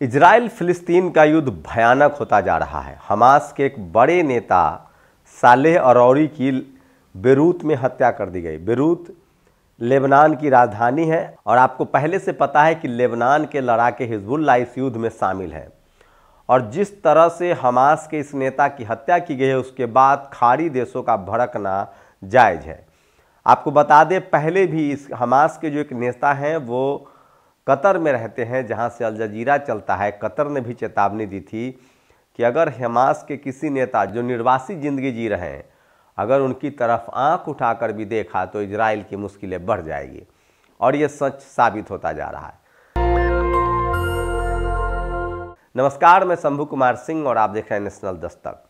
Israel फिलिस्तीन का युद्ध भयानक होता जा रहा है। हमास के एक बड़े नेता सालेह अरौरी की बेरूत में हत्या कर दी गई। बेरूत लेबनान की राजधानी है और आपको पहले से पता है कि लेबनान के लड़ाके हिजबुल्लाह इस युद्ध में शामिल हैं। और जिस तरह से हमास के इस नेता की हत्या की गई है उसके बाद खाड़ी देशों का भड़कना जायज़ है। आपको बता दें, पहले भी इस हमास के जो एक नेता हैं वो कतर में रहते हैं, जहां से अल जजीरा चलता है। कतर ने भी चेतावनी दी थी कि अगर हमास के किसी नेता जो निर्वासित ज़िंदगी जी रहे हैं, अगर उनकी तरफ आंख उठाकर भी देखा तो इजराइल की मुश्किलें बढ़ जाएगी। और ये सच साबित होता जा रहा है। नमस्कार, मैं शंभू कुमार सिंह और आप देख रहे हैं नेशनल दस्तक।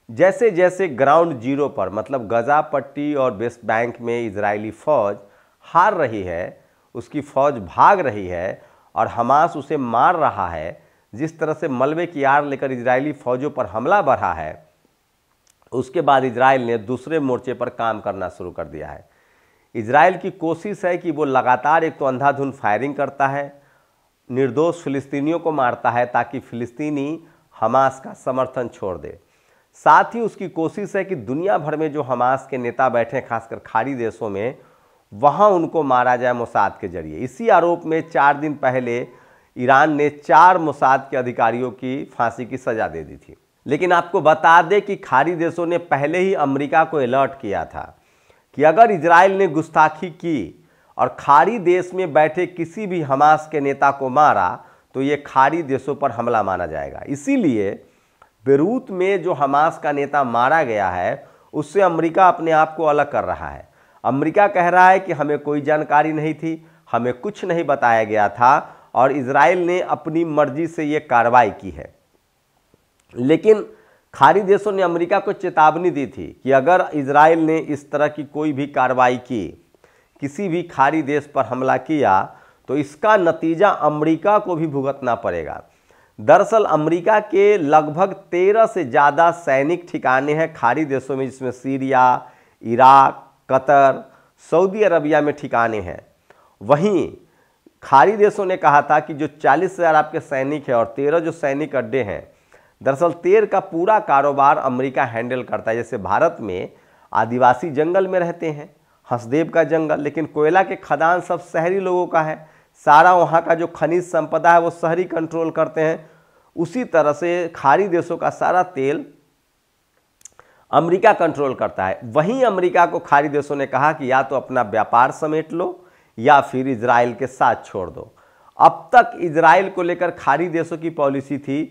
जैसे जैसे ग्राउंड जीरो पर मतलब गजा पट्टी और वेस्ट बैंक में इजरायली फ़ौज हार रही है, उसकी फ़ौज भाग रही है और हमास उसे मार रहा है, जिस तरह से मलबे की आड़ लेकर इजरायली फ़ौजों पर हमला बढ़ा है, उसके बाद इजराइल ने दूसरे मोर्चे पर काम करना शुरू कर दिया है। इजराइल की कोशिश है कि वो लगातार एक तो अंधाधुंध फायरिंग करता है, निर्दोष फिलिस्तीनियों को मारता है ताकि फिलिस्तीनी हमास का समर्थन छोड़ दे। साथ ही उसकी कोशिश है कि दुनिया भर में जो हमास के नेता बैठे हैं, खासकर खाड़ी देशों में, वहाँ उनको मारा जाए मोसाद के जरिए। इसी आरोप में 4 दिन पहले ईरान ने 4 मोसाद के अधिकारियों की फांसी की सज़ा दे दी थी। लेकिन आपको बता दें कि खाड़ी देशों ने पहले ही अमेरिका को अलर्ट किया था कि अगर इजराइल ने गुस्ताखी की और खाड़ी देश में बैठे किसी भी हमास के नेता को मारा तो ये खाड़ी देशों पर हमला माना जाएगा। इसीलिए बेरूत में जो हमास का नेता मारा गया है उससे अमेरिका अपने आप को अलग कर रहा है। अमेरिका कह रहा है कि हमें कोई जानकारी नहीं थी, हमें कुछ नहीं बताया गया था और इजराइल ने अपनी मर्जी से ये कार्रवाई की है। लेकिन खाड़ी देशों ने अमेरिका को चेतावनी दी थी कि अगर इजराइल ने इस तरह की कोई भी कार्रवाई की, किसी भी खाड़ी देश पर हमला किया, तो इसका नतीजा अमेरिका को भी भुगतना पड़ेगा। दरअसल अमेरिका के लगभग 13 से ज़्यादा सैनिक ठिकाने हैं खाड़ी देशों में, जिसमें Syria, Iraq, Qatar, Saudi Arabia में ठिकाने हैं। वहीं खाड़ी देशों ने कहा था कि जो 40,000 आपके सैनिक हैं और 13 जो सैनिक अड्डे हैं, दरअसल 13 का पूरा कारोबार अमेरिका हैंडल करता है। जैसे भारत में आदिवासी जंगल में रहते हैं, हंसदेव का जंगल, लेकिन कोयला के खदान सब शहरी लोगों का है। सारा वहाँ का जो खनिज संपदा है वो शहरी कंट्रोल करते हैं। उसी तरह से खाड़ी देशों का सारा तेल अमेरिका कंट्रोल करता है। वहीं अमेरिका को खाड़ी देशों ने कहा कि या तो अपना व्यापार समेट लो या फिर इजराइल के साथ छोड़ दो। अब तक इजराइल को लेकर खाड़ी देशों की पॉलिसी थी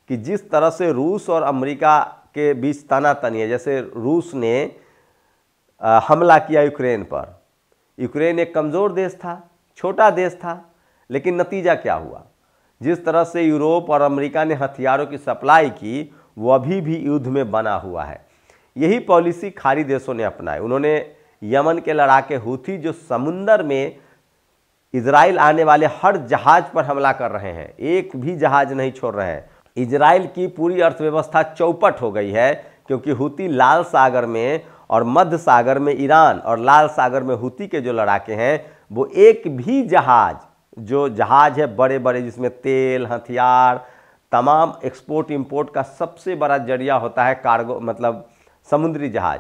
कि जिस तरह से रूस और अमेरिका के बीच तनातनी है, जैसे रूस ने हमला किया यूक्रेन पर। यूक्रेन एक कमज़ोर देश था, छोटा देश था, लेकिन नतीजा क्या हुआ? जिस तरह से यूरोप और अमेरिका ने हथियारों की सप्लाई की वो अभी भी युद्ध में बना हुआ है। यही पॉलिसी खाड़ी देशों ने अपनाई। उन्होंने यमन के लड़ाके हूथी जो समुंदर में इजराइल आने वाले हर जहाज पर हमला कर रहे हैं, एक भी जहाज नहीं छोड़ रहे हैं। इजराइल की पूरी अर्थव्यवस्था चौपट हो गई है क्योंकि हूती लाल सागर में और मध्य सागर में ईरान और लाल सागर में हूती के जो लड़ाके हैं वो एक भी जहाज, जो जहाज है बड़े बड़े जिसमें तेल, हथियार, तमाम एक्सपोर्ट इंपोर्ट का सबसे बड़ा जरिया होता है कार्गो, मतलब समुद्री जहाज,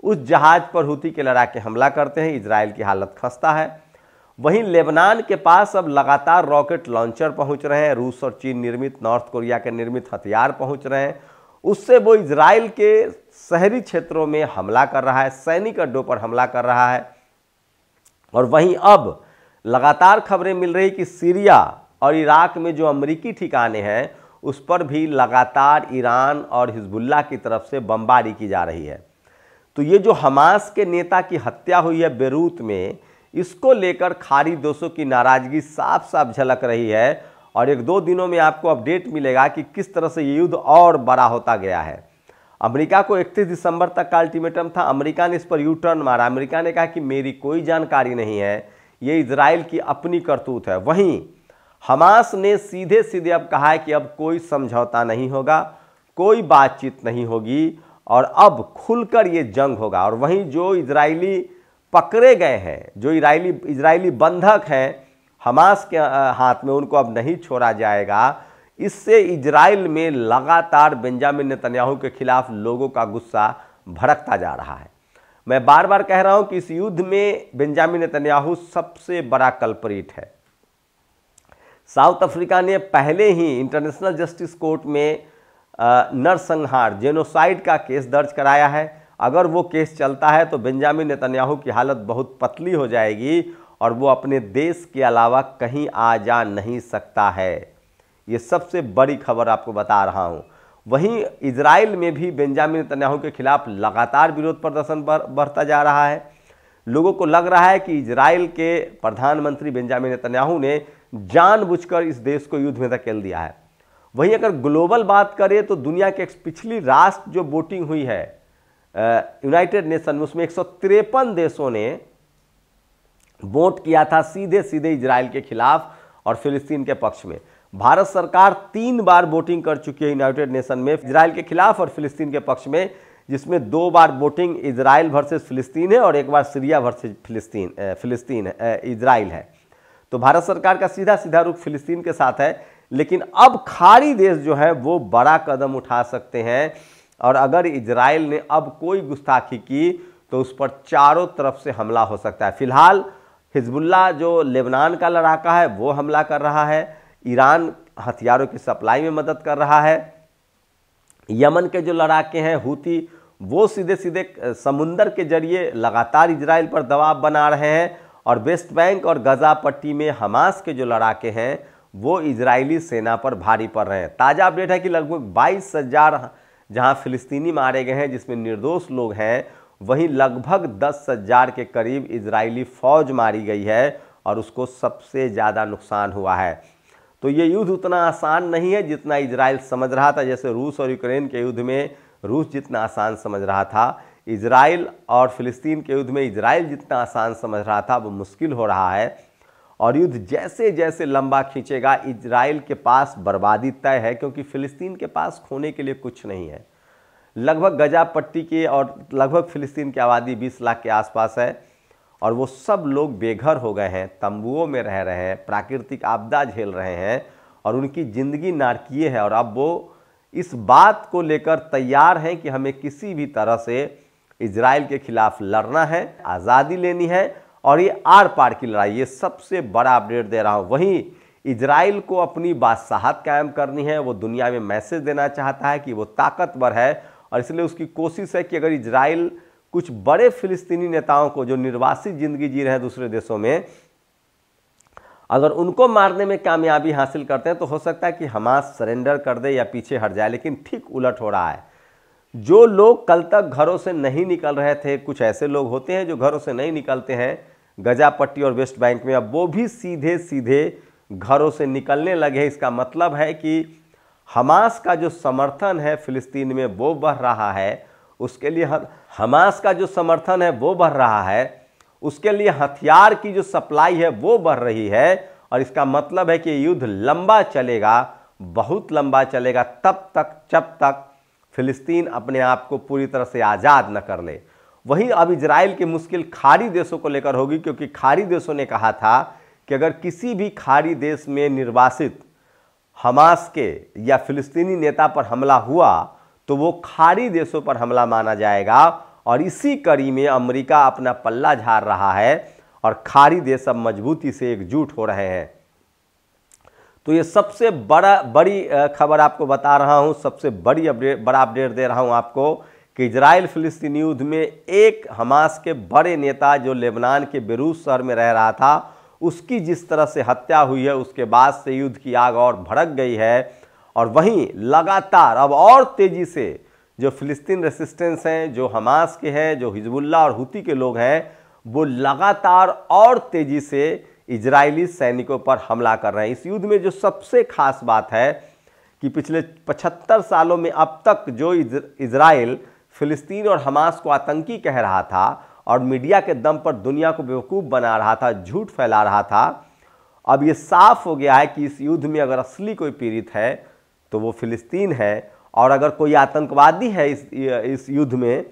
उस जहाज पर हूती के लड़ाके हमला करते हैं। इजराइल की हालत खस्ता है। वहीं लेबनान के पास अब लगातार रॉकेट लॉन्चर पहुंच रहे हैं, रूस और चीन निर्मित, नॉर्थ कोरिया के निर्मित हथियार पहुंच रहे हैं। उससे वो इजराइल के शहरी क्षेत्रों में हमला कर रहा है, सैनिक अड्डों पर हमला कर रहा है। और वहीं अब लगातार खबरें मिल रही कि सीरिया और इराक में जो अमेरिकी ठिकाने हैं उस पर भी लगातार ईरान और हिजबुल्लाह की तरफ से बमबारी की जा रही है। तो ये जो हमास के नेता की हत्या हुई है बेरूत में, इसको लेकर खाड़ी देशों की नाराजगी साफ साफ झलक रही है। और 1-2 दिनों में आपको अपडेट मिलेगा कि किस तरह से ये युद्ध और बड़ा होता गया है। अमेरिका को 31 दिसंबर तक का अल्टीमेटम था, अमेरिका ने इस पर यू टर्न मारा। अमेरिका ने कहा कि मेरी कोई जानकारी नहीं है, ये इजराइल की अपनी करतूत है। वहीं हमास ने सीधे सीधे अब कहा है कि अब कोई समझौता नहीं होगा, कोई बातचीत नहीं होगी और अब खुलकर ये जंग होगा। और वहीं जो इजरायली पकड़े गए हैं, जो इजरायली बंधक हैं हमास के हाथ में, उनको अब नहीं छोड़ा जाएगा। इससे इजराइल में लगातार बेंजामिन नेतन्याहू के खिलाफ लोगों का गुस्सा भड़कता जा रहा है। मैं बार बार कह रहा हूं कि इस युद्ध में बेंजामिन नेतन्याहू सबसे बड़ा कल्प्रिट है। साउथ अफ्रीका ने पहले ही इंटरनेशनल जस्टिस कोर्ट में नरसंहार जेनोसाइड का केस दर्ज कराया है। अगर वो केस चलता है तो बेंजामिन नेतन्याहू की हालत बहुत पतली हो जाएगी और वो अपने देश के अलावा कहीं आ जा नहीं सकता है। ये सबसे बड़ी खबर आपको बता रहा हूं। वहीं इजराइल में भी बेंजामिन नेतन्याहू के खिलाफ लगातार विरोध प्रदर्शन बढ़ता जा रहा है। लोगों को लग रहा है कि इजराइल के प्रधानमंत्री बेंजामिन नेतन्याहू ने जानबूझकर इस देश को युद्ध में धकेल दिया है। वहीं अगर ग्लोबल बात करें तो दुनिया के पिछली राष्ट्र जो वोटिंग हुई है यूनाइटेड नेशन में, उसमें 153 देशों ने वोट किया था सीधे सीधे इजराइल के खिलाफ और फिलिस्तीन के पक्ष में। भारत सरकार 3 बार वोटिंग कर चुकी है यूनाइटेड नेशन में इजराइल के खिलाफ और फिलिस्तीन के पक्ष में, जिसमें 2 बार वोटिंग इजराइल वर्सेस फिलिस्तीन है और 1 बार सीरिया वर्सेस फिलिस्तीन इजराइल है। तो भारत सरकार का सीधा सीधा रुख फिलिस्तीन के साथ है। लेकिन अब खाड़ी देश जो है वो बड़ा कदम उठा सकते हैं और अगर इजराइल ने अब कोई गुस्ताखी की तो उस पर चारों तरफ से हमला हो सकता है। फिलहाल हिजबुल्लाह जो लेबनान का लड़ाका है वो हमला कर रहा है, ईरान हथियारों की सप्लाई में मदद कर रहा है, यमन के जो लड़ाके हैं हूती वो सीधे सीधे समुंदर के जरिए लगातार इजराइल पर दबाव बना रहे हैं और वेस्ट बैंक और गजा पट्टी में हमास के जो लड़ाके हैं वो इजरायली सेना पर भारी पड़ रहे हैं। ताज़ा अपडेट है कि लगभग 22,000 जहां फिलिस्तीनी मारे गए हैं जिसमें निर्दोष लोग हैं, वहीं लगभग 10,000 के करीब इजरायली फौज मारी गई है और उसको सबसे ज़्यादा नुकसान हुआ है। तो ये युद्ध उतना आसान नहीं है जितना इजराइल समझ रहा था। जैसे रूस और यूक्रेन के युद्ध में रूस जितना आसान समझ रहा था, इजराइल और फिलिस्तीन के युद्ध में इजराइल जितना आसान समझ रहा था वो मुश्किल हो रहा है। और युद्ध जैसे जैसे लंबा खींचेगा इजराइल के पास बर्बादी तय है, क्योंकि फिलिस्तीन के पास खोने के लिए कुछ नहीं है। लगभग गजा पट्टी के और लगभग फिलिस्तीन की आबादी 20 लाख के आसपास है और वो सब लोग बेघर हो गए हैं, तंबुओं में रह रहे हैं, प्राकृतिक आपदा झेल रहे हैं और उनकी ज़िंदगी नारकीय है। और अब वो इस बात को लेकर तैयार हैं कि हमें किसी भी तरह से इजराइल के खिलाफ लड़ना है, आज़ादी लेनी है और ये आर पार की लड़ाई। ये सबसे बड़ा अपडेट दे रहा हूँ। वहीं इजराइल को अपनी बादशाहत कायम करनी है, वो दुनिया में मैसेज देना चाहता है कि वो ताकतवर है और इसलिए उसकी कोशिश है कि अगर इजराइल कुछ बड़े फिलिस्तीनी नेताओं को जो निर्वासित जिंदगी जी रहे हैं दूसरे देशों में, अगर उनको मारने में कामयाबी हासिल करते हैं तो हो सकता है कि हमास सरेंडर कर दे या पीछे हट जाए। लेकिन ठीक उलट हो रहा है। जो लोग कल तक घरों से नहीं निकल रहे थे, कुछ ऐसे लोग होते हैं जो घरों से नहीं निकलते हैं गजा पट्टी और वेस्ट बैंक में, अब वो भी सीधे सीधे घरों से निकलने लगे। इसका मतलब है कि हमास का जो समर्थन है फिलिस्तीन में वो बढ़ रहा है, उसके लिए हमास का जो समर्थन है वो बढ़ रहा है, उसके लिए हथियार की जो सप्लाई है वो बढ़ रही है। और इसका मतलब है कि युद्ध लंबा चलेगा, बहुत लंबा चलेगा, तब तक जब तक फिलिस्तीन अपने आप को पूरी तरह से आज़ाद न कर ले। वहीं अब इजराइल की मुश्किल खाड़ी देशों को लेकर होगी, क्योंकि खाड़ी देशों ने कहा था कि अगर किसी भी खाड़ी देश में निर्वासित हमास के या फिलिस्तीनी नेता पर हमला हुआ तो वो खाड़ी देशों पर हमला माना जाएगा। और इसी कड़ी में अमेरिका अपना पल्ला झाड़ रहा है और खाड़ी देश अब मजबूती से एकजुट हो रहे हैं। तो ये सबसे बड़ी खबर आपको बता रहा हूं, सबसे बड़ा अपडेट दे रहा हूं आपको कि इजराइल फिलिस्तीनी युद्ध में एक हमास के बड़े नेता जो लेबनान के बेरूत शहर में रह रहा था, उसकी जिस तरह से हत्या हुई है उसके बाद से युद्ध की आग और भड़क गई है। और वहीं लगातार अब और तेजी से जो फिलिस्तीन रेसिस्टेंस हैं, जो हमास के हैं, जो हिजबुल्लाह और हूती के लोग हैं, वो लगातार और तेजी से इजरायली सैनिकों पर हमला कर रहे हैं। इस युद्ध में जो सबसे खास बात है कि पिछले 75 सालों में अब तक जो इजराइल फिलिस्तीन और हमास को आतंकी कह रहा था और मीडिया के दम पर दुनिया को बेवकूफ़ बना रहा था, झूठ फैला रहा था, अब ये साफ हो गया है कि इस युद्ध में अगर असली कोई पीड़ित है तो वो फिलिस्तीन है और अगर कोई आतंकवादी है इस युद्ध में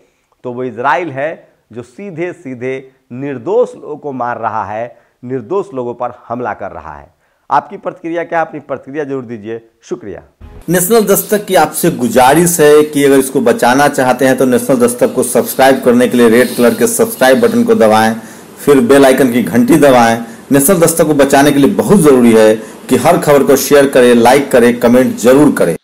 तो वो इजराइल है, जो सीधे सीधे निर्दोष लोगों को मार रहा है, निर्दोष लोगों पर हमला कर रहा है। आपकी प्रतिक्रिया क्या, अपनी प्रतिक्रिया जरूर दीजिए। शुक्रिया। नेशनल दस्तक की आपसे गुजारिश है कि अगर इसको बचाना चाहते हैं तो नेशनल दस्तक को सब्सक्राइब करने के लिए रेड कलर के सब्सक्राइब बटन को दबाएं, फिर बेल आइकन की घंटी दबाएं। नेशनल दस्तक को बचाने के लिए बहुत जरूरी है कि हर खबर को शेयर करें, लाइक करें, कमेंट जरूर करें।